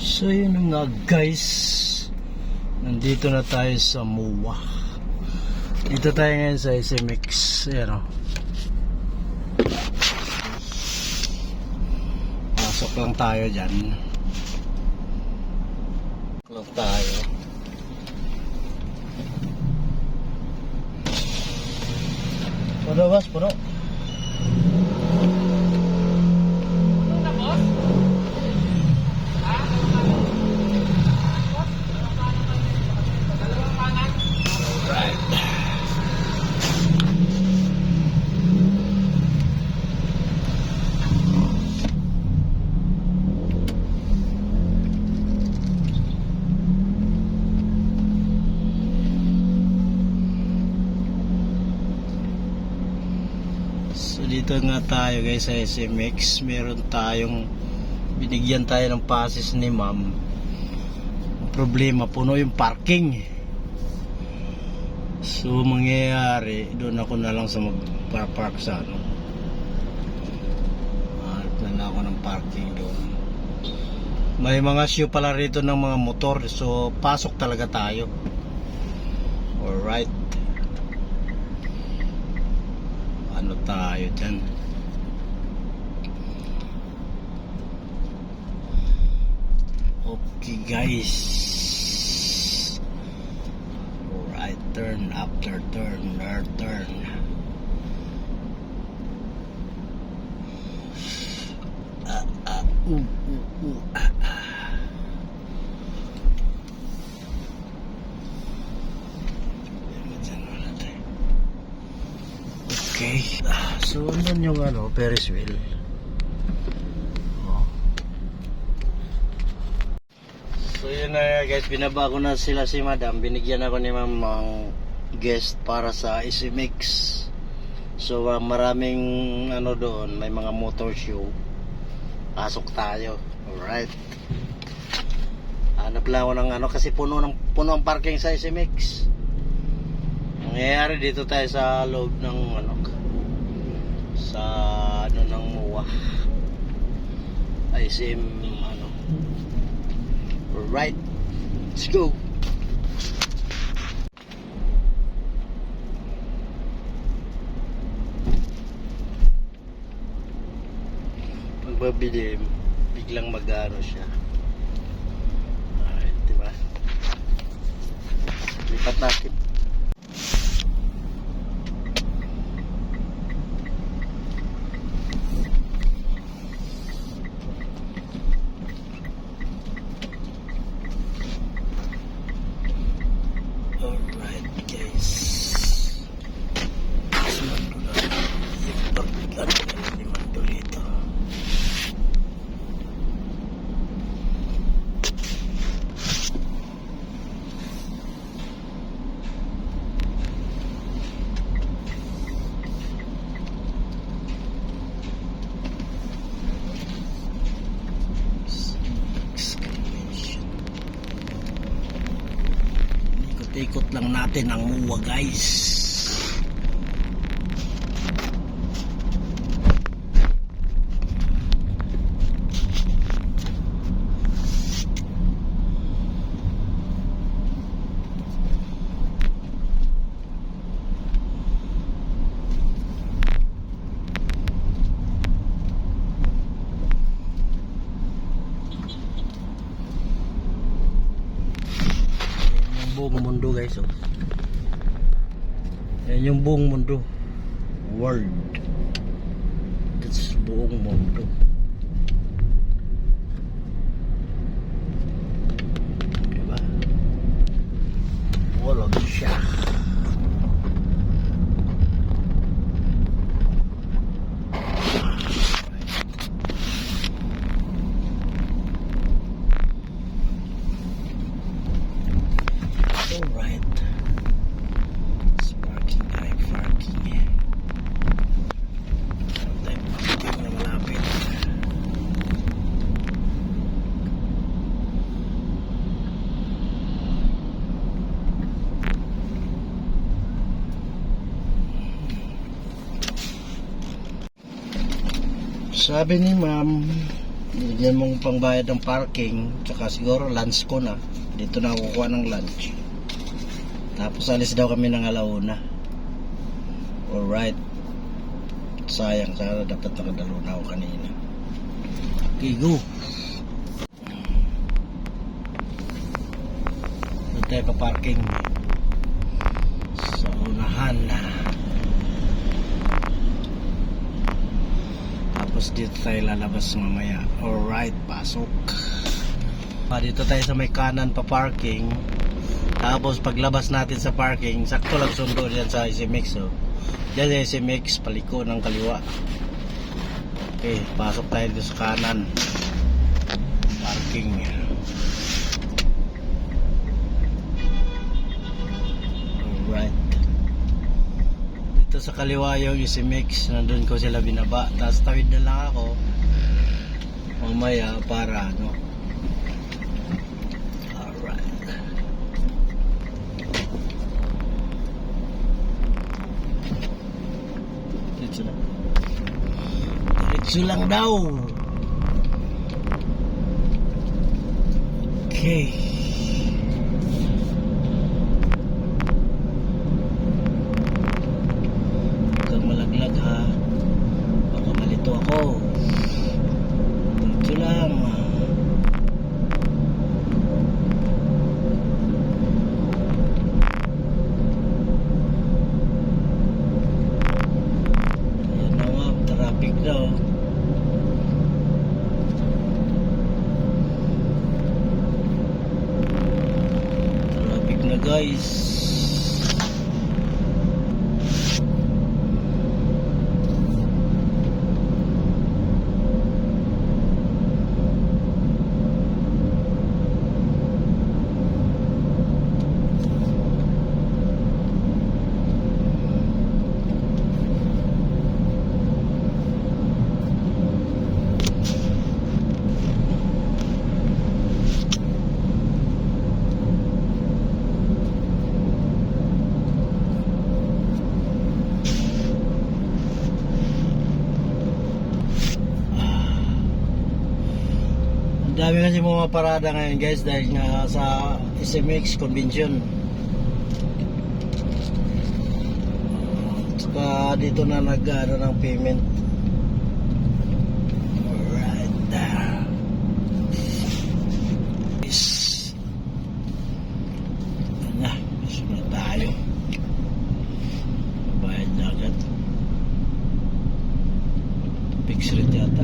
So yun nga guys, nandito na tayo sa MOA. Dito tayo ngayon sa SMX. Ayan o, pasok lang tayo dyan. Lang tayo. Puno boss, puno. So dito nga tayo guys sa SMX. Meron tayong binigyan tayo ng passes ni ma'am. Ang problema, puno yung parking. So mangyayari, doon ako na lang sa magpark sa ano. Hanap na lang ako ng parking doon. May mga show pala rito ng mga motor. So pasok talaga tayo. Alright, ano tayo dyan? Okay guys, right turn after turn, left turn. Okay, so andun yung ano, Ferris wheel. So yun na guys, binaba ko na sila si madam. Binigyan ako ni ma'am ng guest para sa SMX. So maraming ano doon, may mga motor show. Pasok tayo. Alright, hanap lang ako ng ano, kasi puno ang parking sa SMX. Nangyayari dito tayo sa loob ng ano, sa ano ng MOA, ISM ano. Right, let's go. Pagbabili, biglang mag-ano siya. Alright, diba? Lipat natin. Alright guys, mando na yung pagbigan ni Mando rito. Ikot lang natin ang MOA guys. Buong mundo guys, oh. Yan yung buong mundo, world. That's buong mundo. Diba? Walang siya. Alright, parking tayo, parking. Tayo na malapit. Sabi ni ma'am, Bigyan mong pangbayad ng parking, tsaka siguro lunch ko na. Dito na ako kukuha ng lunch. Tapos alis daw kami ng alauna. Alright. Sayang, sana dapat nakadalo na ako kanina. Okay, go. Doon tayo pa parking. Sa unahan. Tapos dito tayo lalabas mamaya. Alright, pasok. Dito tayo sa may kanan pa parking. Tapos paglabas natin sa parking, sakto lang sundo dyan sa SMX. So, dyan sa SMX, paliko ng kaliwa. Okay, pasok tayo dito sa kanan. Parking. Alright. Dito sa kaliwa yung SMX, nandun ko sila binaba. Tapos tawid na lang ako mamaya para ano. Diretso lang daw. Okay. Huwag kang malaglag ha. Baka malito ako. Diretso lang. Ayan na nga, traffic daw. Guys, dami kasi mga parada ngayon guys dahil nga sa SMX convention. Saka dito na nag-ano ng payment. Alright. Yes. Na, sunod tayo. Bayad na agad. Fixed rate yata.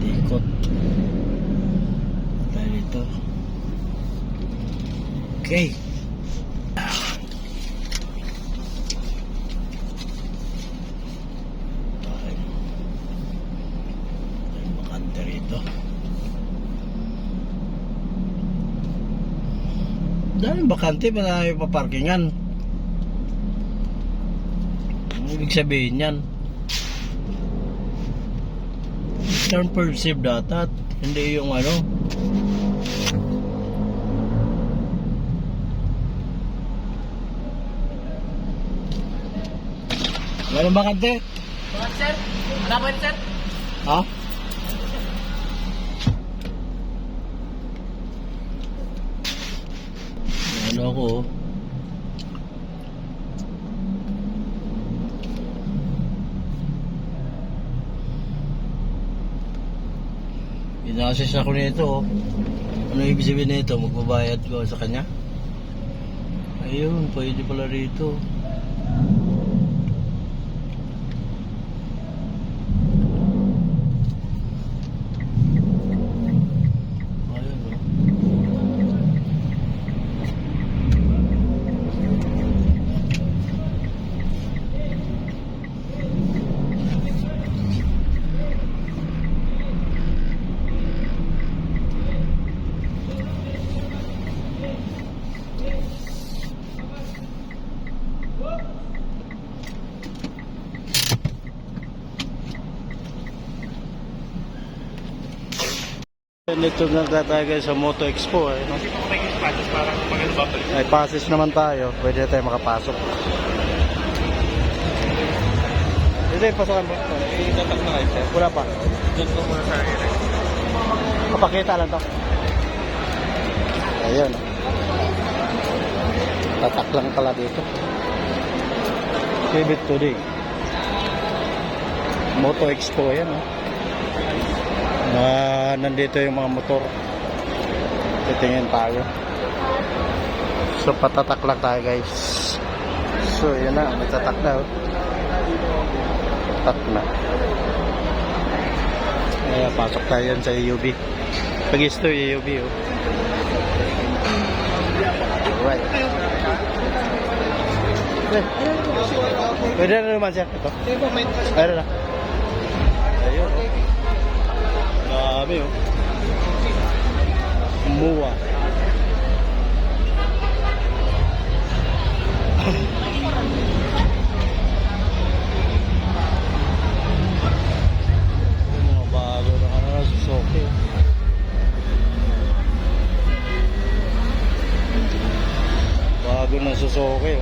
Ikot tayo dito. Okay. Tayo makanta rito. Dahil bakante pa tayo paparkingan. Ano ibig sabihin yan? Turn perceived datat, hindi yung ano. Meron ba kante? Bakit sir? Ano ba sir? Ha? Ano ako? Ina-assess ako nito. Ano ibig sabihin nito? Magbabayad ko sa kanya? Ayun, pwede pala rito. Dito na tayo guys sa Moto Expo no? May passes para maganda babalik. Ay passes naman tayo, pwede tayo makapasok. Dito yung pasokan mo. Tatak na kayo, sir. Wala pa. Doon ko muna sa area. Kapakita lang to. Ayun. Tatak lang pala dito. Give it today. Moto Expo yan nandito yung mga motor. Titingin tayo. So patatak lang tayo guys. So yun na, may tatak na. Tatak na. Pasok tayo yan sa EUB. Pag-isto yung EUB Alright. Pwede na naman siya. Ito. Ayun na. Ayun. Dami Muwa. Mga bago na Suzuki. Bago ng Suzuki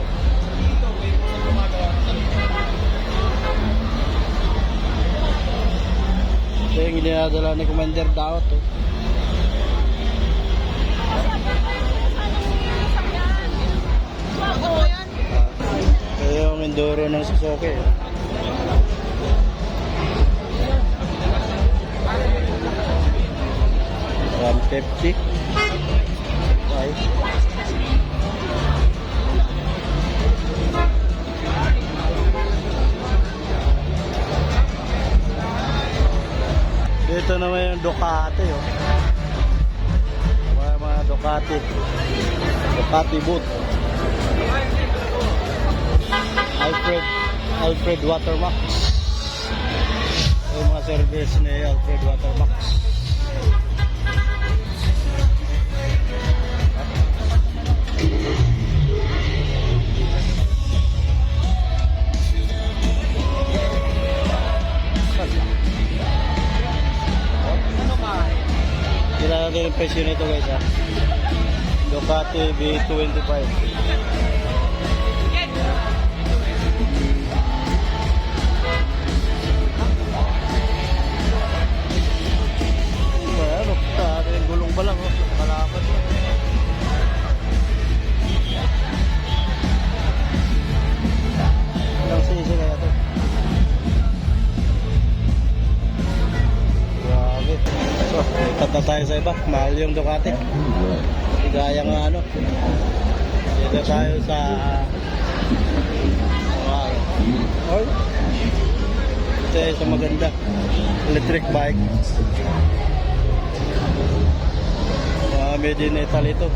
Ito yung ginadala ni Commander Daot Ito yung enduro ng Suzuki 150 Right. Dito naman yung Ducati mga Ducati boot Alfred Watermax yung mga service ni Alfred Watermax Kailangan natin yung presyo nito guys Ducati B25 yung gulong pa lang Malapat Ilang sisi kaya ito Grabe So, ikat na tayo sa iba Mahal yung Ducati Gaya nga Dito tayo sa Ito sa maganda Electric bike Made in Italy ito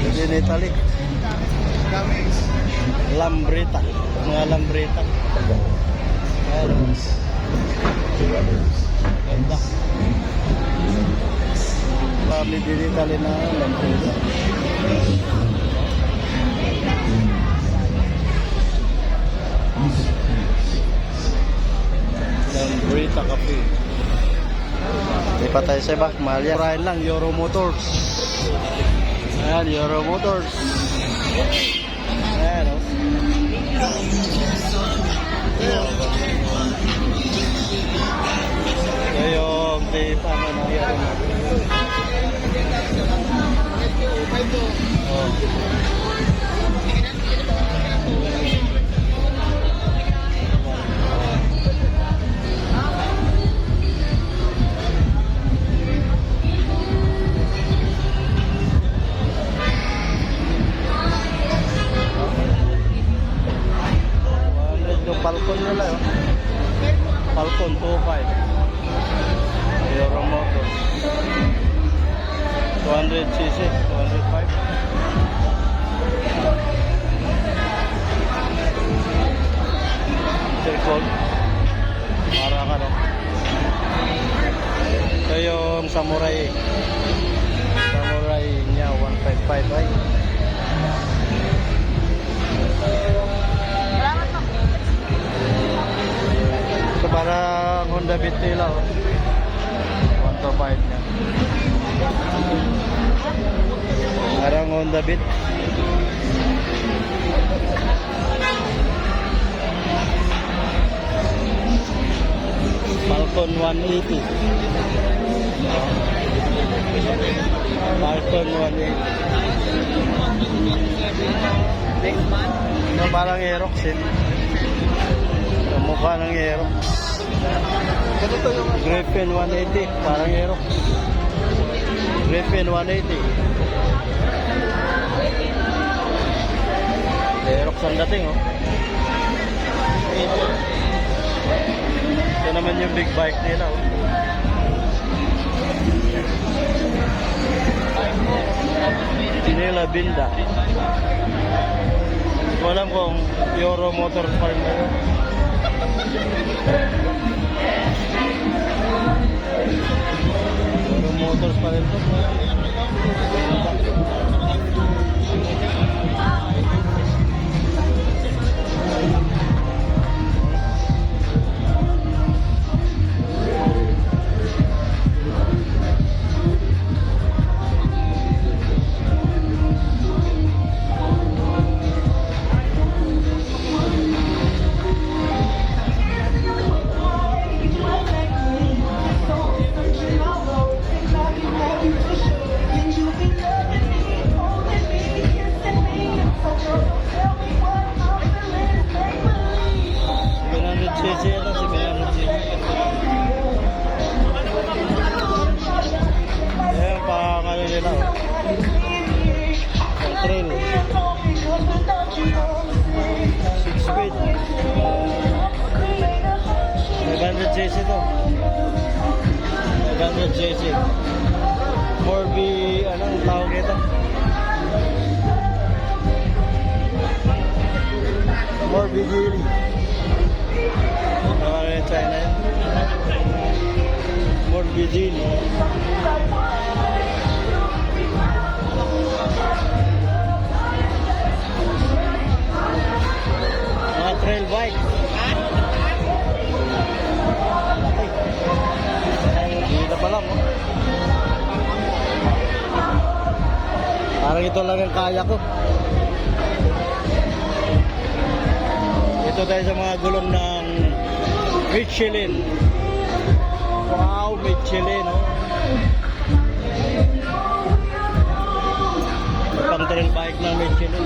Made in Italy Lambretta Mga Lambretta Ganda Made in Italy na Lambretta Lambretta Cafe Lipat tayo sa iba Mahal yan Ryan lang Euro Motors Ayan Euro Motors Ayan Ito yung tape na Euro Falcon nila Falcon 2.5 Euro Motor 200cc 205 Circle para ka Ito yung Samurai niya 155 ay nila, oh. 125 niya. Parang Honda Beat. Falcon 180. Falcon 180. Ano, parang Aerox eh. Mukha ng Aerox. Ganito yung Griffin 180, parang Aerox. Griffin 180. Aerox ang dating, oh. Ito naman yung big bike nila, oh. Pinila Binda. Hindi ko alam kung Euro Motors pa rin yun. Euro Motors pa rin to. Ayan, pangano nila, oh. Ang trail. 6 speed. 500cc to. 500cc. 4B, anong tawag ito? 4B Geely. Ano yung China yun? 4B Geely. Mga trail bike. Dito pa lang, oh. Parang ito lang ang kaya ko. Ito tayo sa mga gulong ng Michelin. Wow, Michelin, oh. Pang trail bike ng Michelin.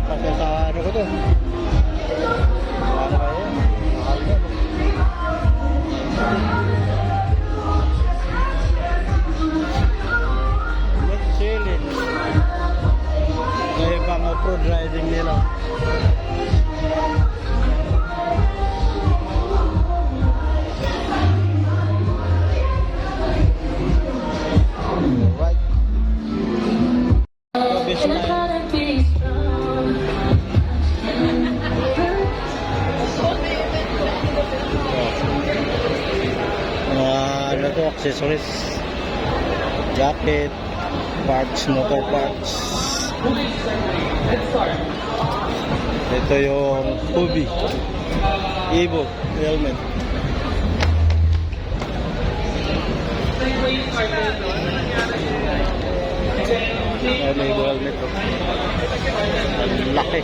Kasi sa ano ko to? Ano kaya? Mahal na. Michelin. May pang off-road riding nila. Right. Ano to, accessories, jacket, parts, motor parts. Ito yung Hubi Evo helmet. Ayan, Evo helmet to. Laki.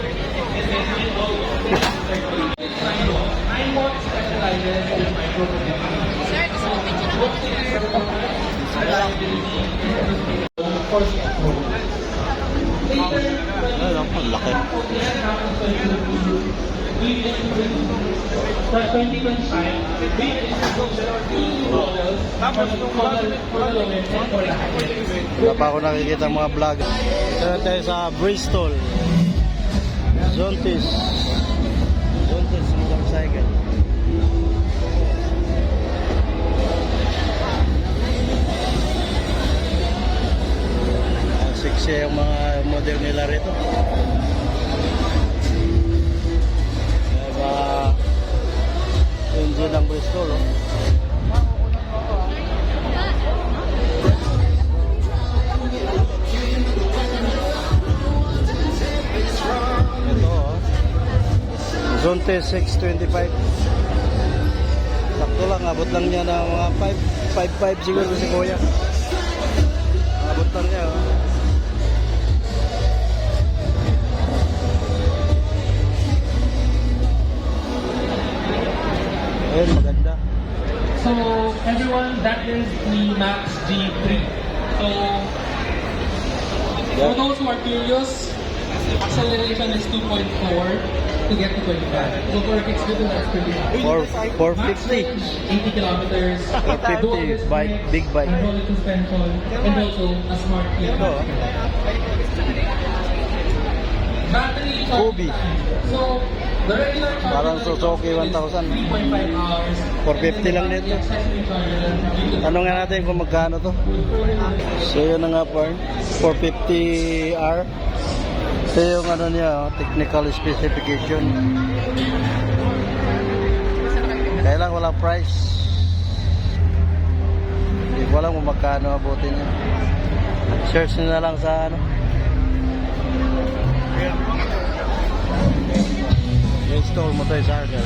Ayun, ang laki. Wala pa ako nakikita mga vlog. Ito na tayo sa Bristol. Zontis motorcycle. Sexy yung mga model nila rito. Diba, engine ng Bristol, oh. Ito, oh. 26.25. Sakto lang, abot lang niya ng mga 5.5 siguro si Kuya. Abot lang niya, oh. Ayun, maganda. So everyone, that is the Max G3. So for those who are curious, acceleration is 2.4 to get to 25. So for a fixed vehicle, that's pretty fast. 450. 80 kilometers. 450 bike, big bike. Hydraulic suspension, and also a smart key. Ito, oh. Battery charge Kobe. time. So the regular charger Parang Suzuki 1000. 3.5 hours. 450 lang nito. The accessory charger, Tanong nga natin kung magkano to. So yun na nga po, 450R. Ito yung ano niya, technical specification. Kaya lang walang price. Hindi ko alam kung magkano abutin niya. Search nyo na lang sa ano. Install mo tayo sa Argel.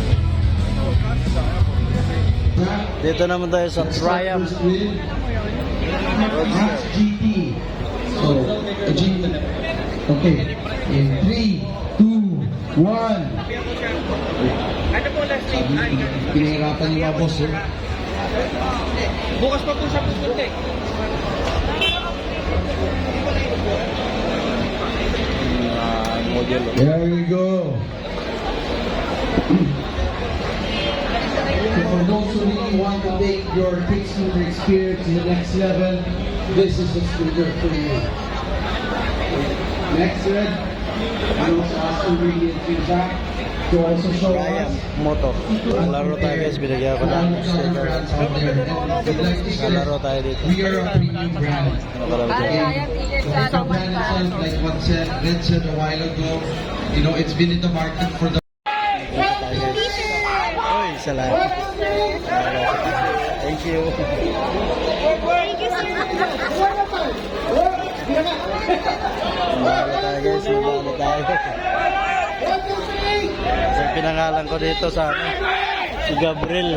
Dito naman tayo sa Triumph. Max GT. So, a GT. Okay. In 3, 2, 1. Ano po last name? Pinahirapan niyo ba, boss? Bukas pa po siya pupunta eh. Model. There we go. So for those who really want to take your kick scooter experience to the next level, this is the scooter for you. Next red, and also ask to bring it in back to also show Triumph us. Moto. Laro tayo guys, binigyan ko ng sticker. Laro tayo dito. We are a premium brand. Nakalaro tayo. So it's a brand itself, like what Red said a while ago, you know, it's been in the market for the Uy, salamat. Thank you. Mahalo tayo guys, mahalo tayo. Kasi pinangalan ko dito sa ano, si Gabriel.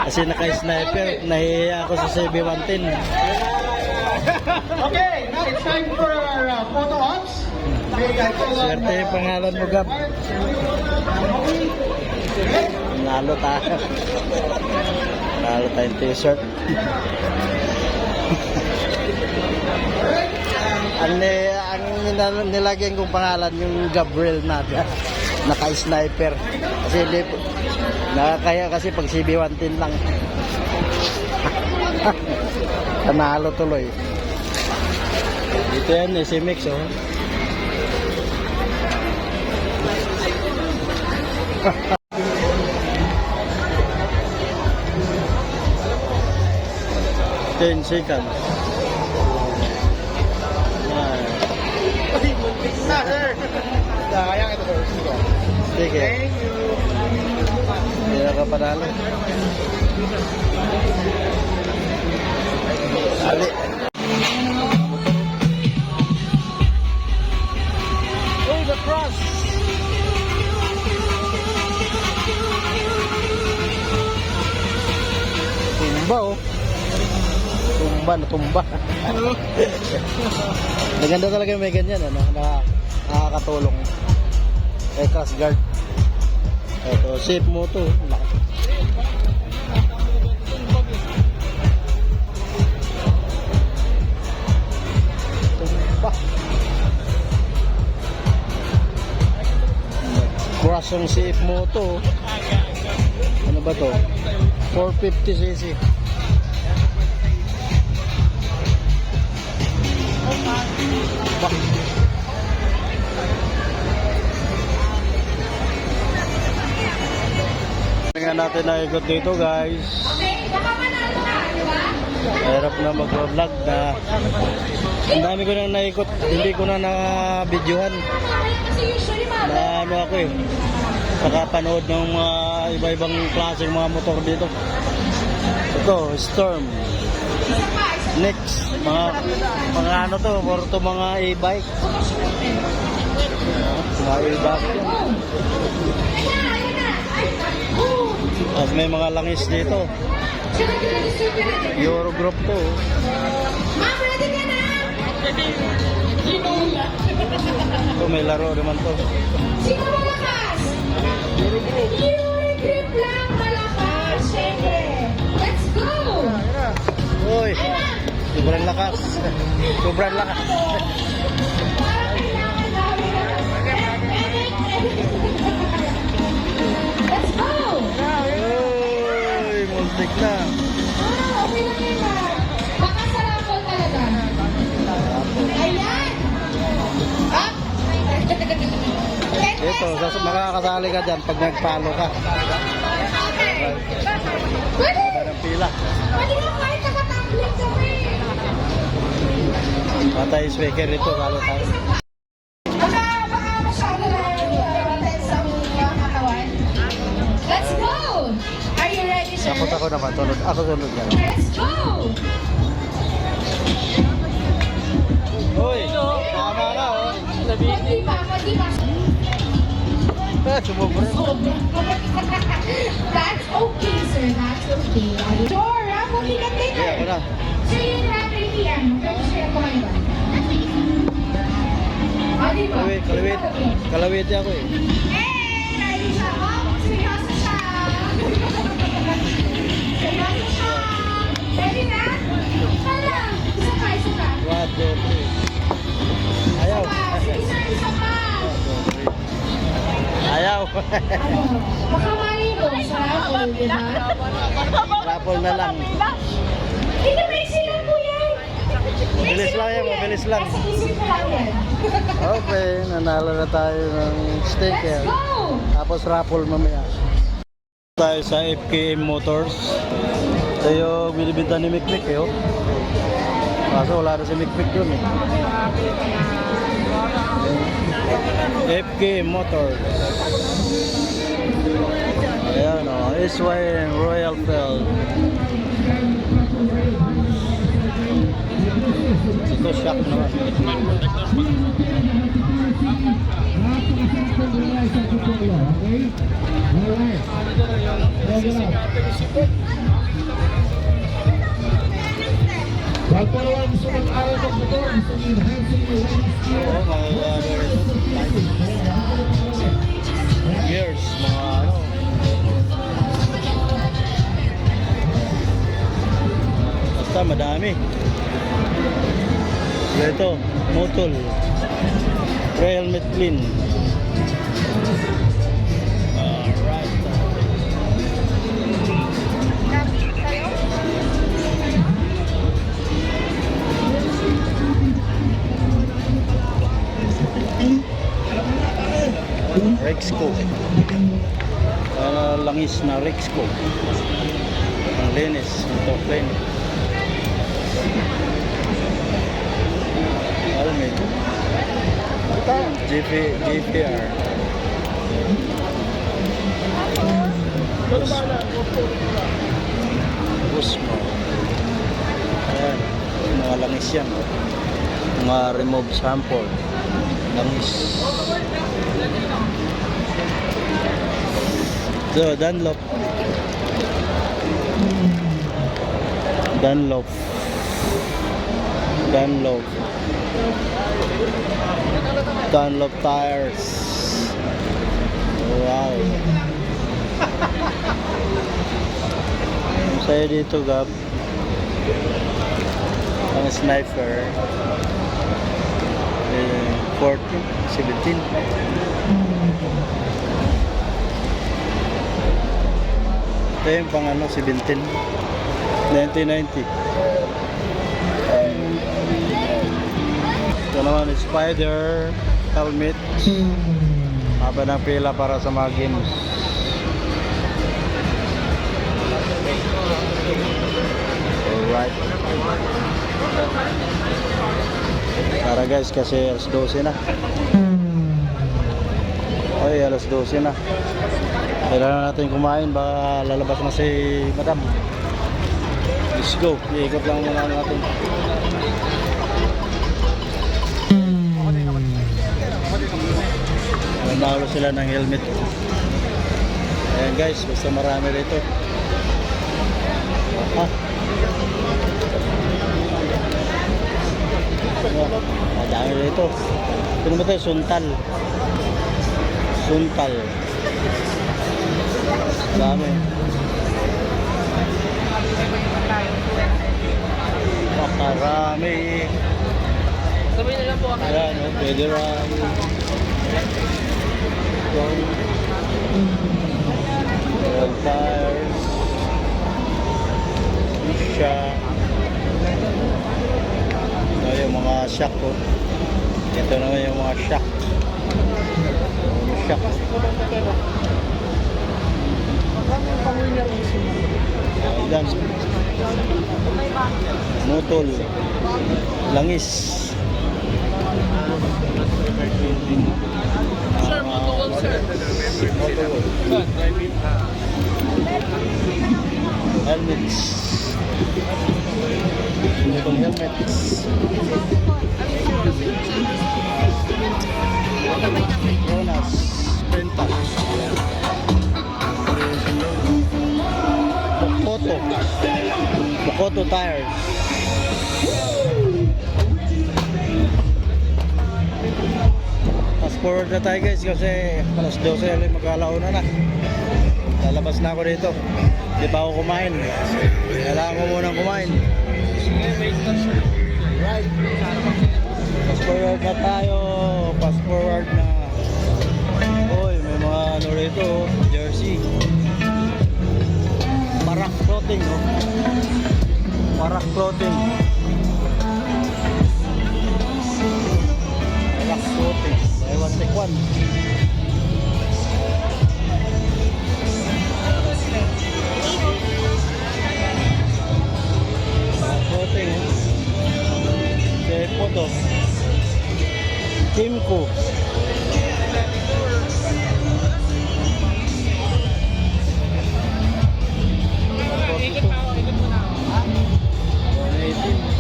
Kasi naka-sniper, nahihiya ako sa CB110. Okay, now it's time for our photo ops. Swerte yung pangalan mo, Gab. Nalo tayo. Nalo tayong t-shirt. ang nilagyan kong pangalan yung Gabriel Nadia. Naka-sniper. Kasi hindi, nakakaya kasi pag CB110 lang. Panalo tuloy. Dito yan, si Mix, oh. Ten seconds. Sayang ito, sir. Sige. Hindi na ka panalo. Ali. Oh, the cross. Tumba, oh. Tumba. Maganda talaga yung may ganyan, ano? Nakakatulong. Kay Crash Guard. Ito, safe mo to. Tumba. Crash yung safe mo to. Ano ba to? 450cc. Tingnan natin na ikot dito, guys. Hirap na mag-vlog na. Ang dami ko nang naikot, hindi ko na na-videohan. Na ano ako eh. Nakapanood ng mga iba-ibang klaseng mga motor dito. Ito, Storm. Next, mga ano to, more to mga e-bike. Mga e-bike. Tapos may mga langis dito. Euro group to. Ma'am, ready ka na? Ito may laro naman to. Sino malakas? Euro grip lang malakas, syempre. Let's go! Uy! Sobrang lakas. Sobrang lakas. Parang kailangan namin na. Let's go! Uy! Muntik na. Okay lang yun, ma'am. Baka sarapon talaga. Ayan! Up! Dito, makakasali ka dyan pag nagpalo ka. Okay. Pwede! Parang pila. Pwede na kahit nakatablet kami. Patay speaker ito, kalo tayo. Baka masyado na tense ang mga katawan. Let's go! Are you ready, sir? Ako naman, tulog. Ako tulog yan. Let's go! Uy! Tama ka, oh. Pwede ba? Sumubra. That's okay, sir. That's okay. Are you sure? Mabigat din Kaya ako na. Sir, yung rapper PM. Pwede sir ako kayo ba? Di ba? Kalawiti ako eh. Eh! Ready siya. Oh, seryoso siya. Seryoso siya. Ready na? Hala! Isa pa, isa pa. 1, 2, 3. Ayaw. Isa pa. Sige, sir, isa pa. Ayaw. Baka maligo sa rapper, di ba? Rapol na lang. Hindi, may silang po yan. Mabilis lang yan, mabilis lang. Nasa isip ko lang yan. Okay, nanalo na tayo ng sticker. Let's go! Tapos raffle mamaya. Tayo sa FKM Motors. Ito yung binibinta ni Mikmik eh. Oh. Kaso wala na si Mikmik dun eh. FKM Motors. Ayan o, SY Royal Field. Ito shock naman. Pag po naman gusto mag-araw ng motor, gusto enhancing your riding skill. Oo, mga gears, mga ano. Basta madami. Ito, Motol. Pre-helmet clean. Alright. Rexco. Langis na Rexco. Ang linis. Ito, plain. Almid. GPR. Usmo. Ayan. Mga langis yan. Mga remove sample. Langis. So, Dunlop. Dunlop. Dunlop. Dunlop tires. Wow. Saya dito, Gab. Ang sniper. 14, 17. Ito yung pang ano, 17. 1990. Ito naman, Spider helmet. Haba ng pila para sa mga games. Alright. Tara guys, kasi alas 12 na. Ay, alas 12 na. Kailangan natin kumain, baka lalabas na si Madam. Let's go, iikot lang muna natin. Nanalo sila ng helmet. Ayan guys, basta marami rito. Ah. Madami rito. Ito naman tayo, Suntal. Suntal. Dami. Pakarami. Sabihin na lang po ako. Ayan, oh, Federal. Federal Tires. Isha. Ito yung mga shock ko. Ito naman yung mga shock. Shock. Ayan. Motol. Langis. Sir, matuwag sir. Helmets. Itong helmets. Jonas. Penta. Bokoto. Bokoto tires. Fast forward na tayo guys kasi alas 12 ulit mag-alauna na. Lalabas na ako dito. Hindi pa ako kumain. Kailangan ko munang kumain. Right. Fast forward na tayo. Fast forward na. Uy, may mga ano rito. Jersey. Parak clothing. Oh. Parak clothing. Parak clothing. Ewan tekwan. Clothing. Kaya po to. Timco. Ikot pa ako, ikot muna ako. 118.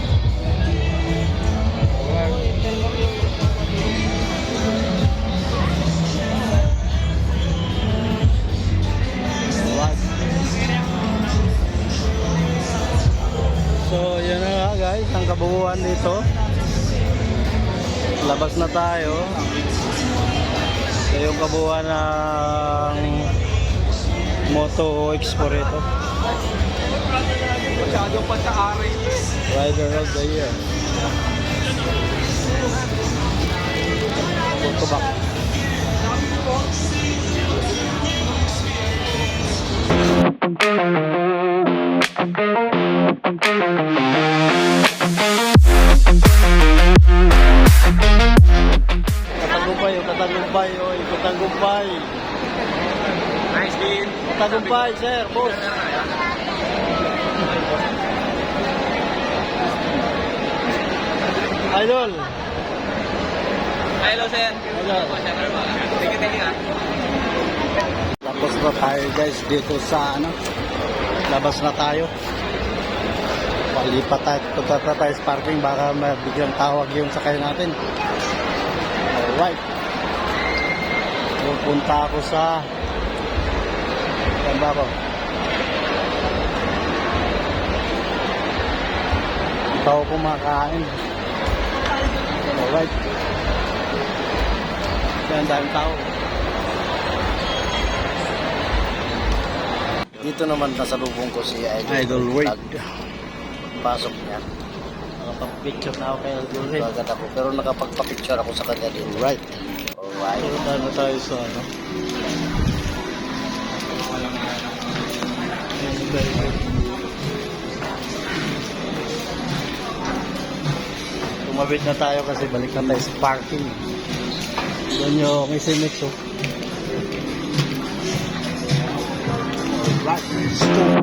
So, yun na nga guys, ang kabuuan dito. Labas na tayo. Ito yung kabuuan ng Moto Expo rito. Masyado pa sa RX. Rider of the Year. Go back. Katagumpay, katagumpay, oy, katagumpay. Nice din. Katagumpay, sir, boss. Idol. Hello, sir. Idol. Thank you, Tapos na tayo guys dito sa ano. Labas na tayo. Palipat tayo. Punta tayo sa parking. Baka biglang tawag yung sakay natin. Alright. Pupunta ako sa saan ba ako? Ito ako kumakain. Alright. Yan, daming tao. Dito naman nasalubong ko si Idol Wade. Pasok niya. Nakapag-picture na ako kay Idol Wade. Agad ako, pero nakapagpa-picture ako sa kanya din. Right. Alright. Punta na tayo sa ano. Tumawid na tayo kasi balik na tayo sa parking. Doon yung isimix oh. Alright, let's go.